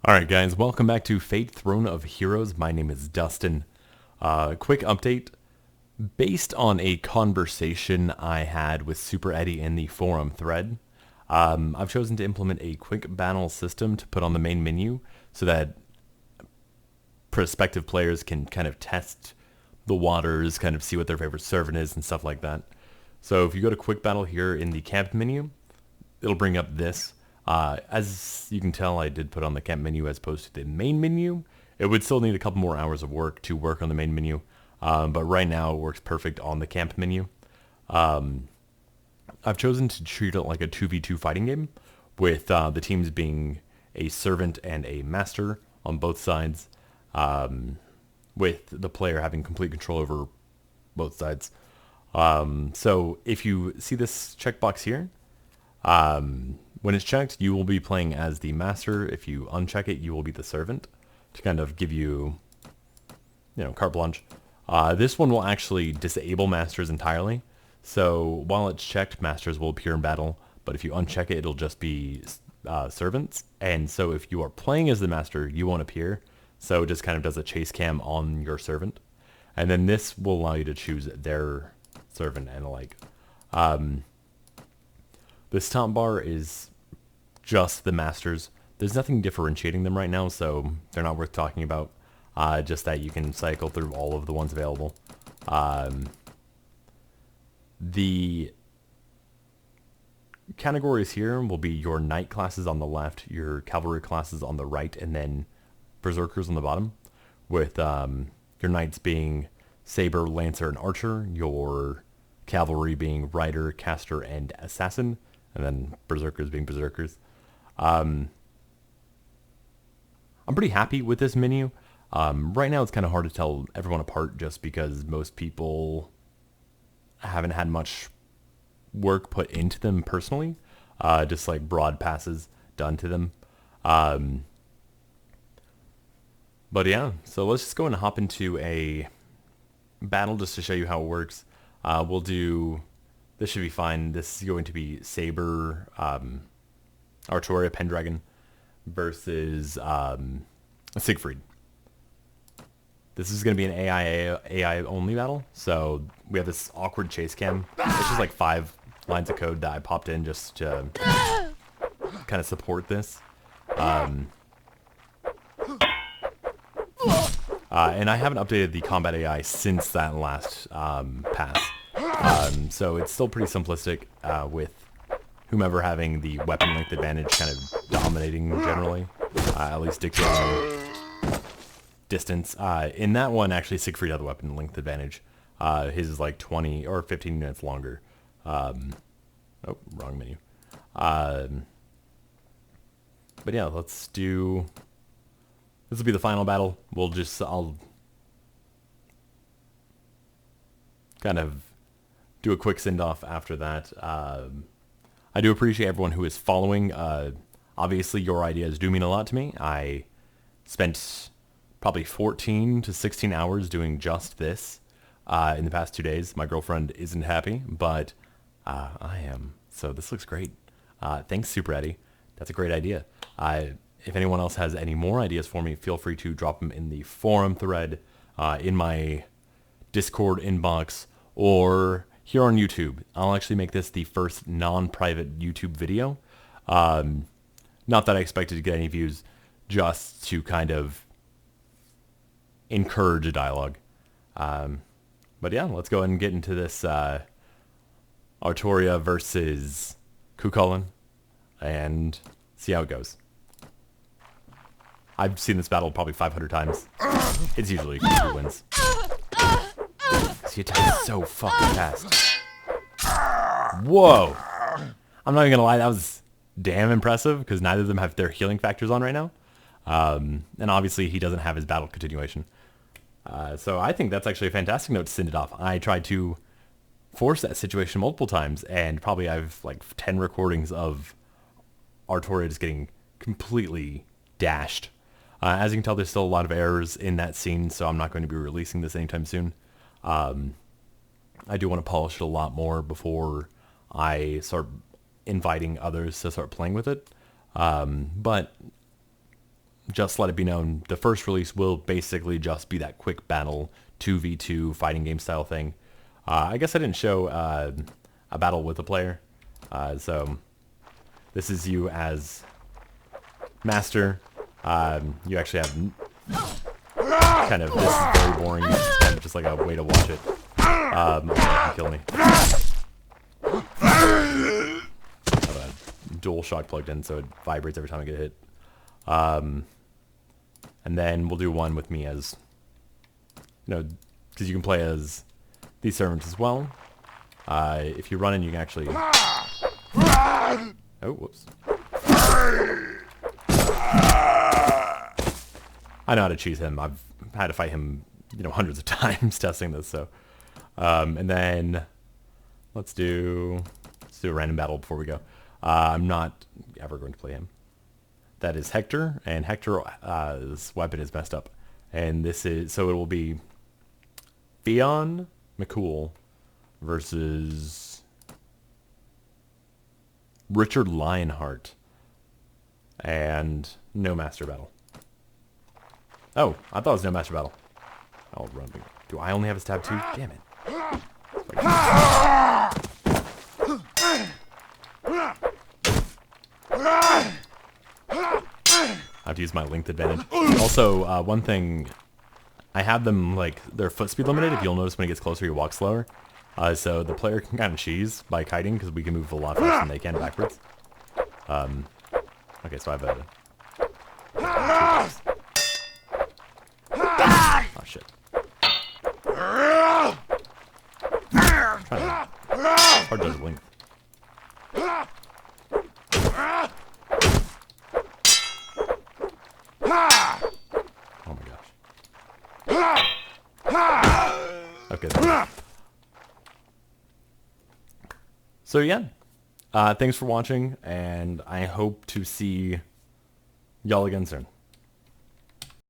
Alright guys, welcome back to Fate Throne of Heroes. My name is Dustin. Quick update. Based on a conversation I had with Super Eddie in the forum thread, I've chosen to implement a quick battle system to put on the main menu so that prospective players can kind of test the waters, kind of see what their favorite servant is and stuff like that. So if you go to quick battle here in the camp menu, it'll bring up this. As you can tell, I did put on the camp menu as opposed to the main menu. It would still need a couple more hours of work to work on the main menu, but right now it works perfect on the camp menu. I've chosen to treat it like a 2v2 fighting game, with the teams being a servant and a master on both sides, with the player having complete control over both sides. So if you see this checkbox here, when it's checked, you will be playing as the master. If you uncheck it, you will be the servant, to kind of give you, carte blanche. This one will actually disable masters entirely. So while it's checked, masters will appear in battle, but if you uncheck it, it'll just be servants. And so if you are playing as the master, you won't appear. So it just kind of does a chase cam on your servant. And then this will allow you to choose their servant and the like. This top bar is just the masters. There's nothing differentiating them right now, so they're not worth talking about. Just that you can cycle through all of the ones available. The categories here will be your knight classes on the left, your cavalry classes on the right, and then berserkers on the bottom, with your knights being saber, lancer, and archer, your cavalry being rider, caster, and assassin, and then berserkers being berserkers. I'm pretty happy with this menu. Right now it's kind of hard to tell everyone apart just because most people haven't had much work put into them personally. Just like broad passes done to them. But yeah, so let's just go and hop into a battle just to show you how it works. We'll do... This should be fine. This is going to be Saber, Artoria, Pendragon versus Siegfried. This is going to be an AI only battle. So we have this awkward chase cam. It's just like 5 lines of code that I popped in just to kind of support this. And I haven't updated the combat AI since that last pass. So it's still pretty simplistic with whomever having the weapon length advantage kind of dominating generally, at least dictating distance. In that one, actually, Siegfried had the weapon length advantage. His is like 20 or 15 minutes longer. Oh, wrong menu. But yeah, let's do... This will be the final battle. I'll kind of do a quick send-off after that. I do appreciate everyone who is following. Obviously, your ideas do mean a lot to me. I spent probably 14 to 16 hours doing just this in the past 2 days. My girlfriend isn't happy, but I am. So this looks great. Thanks, Super Eddie. That's a great idea. If anyone else has any more ideas for me, feel free to drop them in the forum thread, in my Discord inbox, or here on YouTube. I'll actually make this the first non-private YouTube video. Not that I expected to get any views, just to kind of encourage a dialogue. But yeah, let's go ahead and get into this Artoria versus Cuchulainn and see how it goes. I've seen this battle probably 500 times. It's usually who wins. He attacks so fucking fast. Whoa! I'm not even gonna lie, that was damn impressive, because neither of them have their healing factors on right now. And obviously he doesn't have his battle continuation. So I think that's actually a fantastic note to send it off. I tried to force that situation multiple times, and probably I've like 10 recordings of Artoria just getting completely dashed. As you can tell, there's still a lot of errors in that scene, so I'm not going to be releasing this anytime soon. I do want to polish it a lot more before I start inviting others to start playing with it. But just let it be known, the first release will basically just be that quick battle 2v2 fighting game style thing. I guess I didn't show a battle with a player. So this is you as master. You actually have kind of, this is very boring, kind of just like a way to watch it. Kill me. I have a dual shock plugged in, so it vibrates every time I get hit. And then we'll do one with me as, because you can play as these servants as well. If you run in, you can actually... Oh, whoops. I know how to cheese him. I've had to fight him, hundreds of times testing this. So, and then let's do a random battle before we go. I'm not ever going to play him. That is Hector, and Hector's weapon is messed up. And this is, so it will be Theon McCool versus Richard Lionheart, and no master battle. Oh, I thought it was no master battle. I'll run. Do I only have a stab 2? Damn it. I have to use my length advantage. Also, one thing, I have them, like, their foot speed limited. If you'll notice when it gets closer, you walk slower. So the player can kind of cheese by kiting, because we can move a lot faster than they can backwards. Okay, so I have a... Oh, shit. Hard to length. Oh my gosh. Okay. So yeah, thanks for watching, and I hope to see y'all again soon.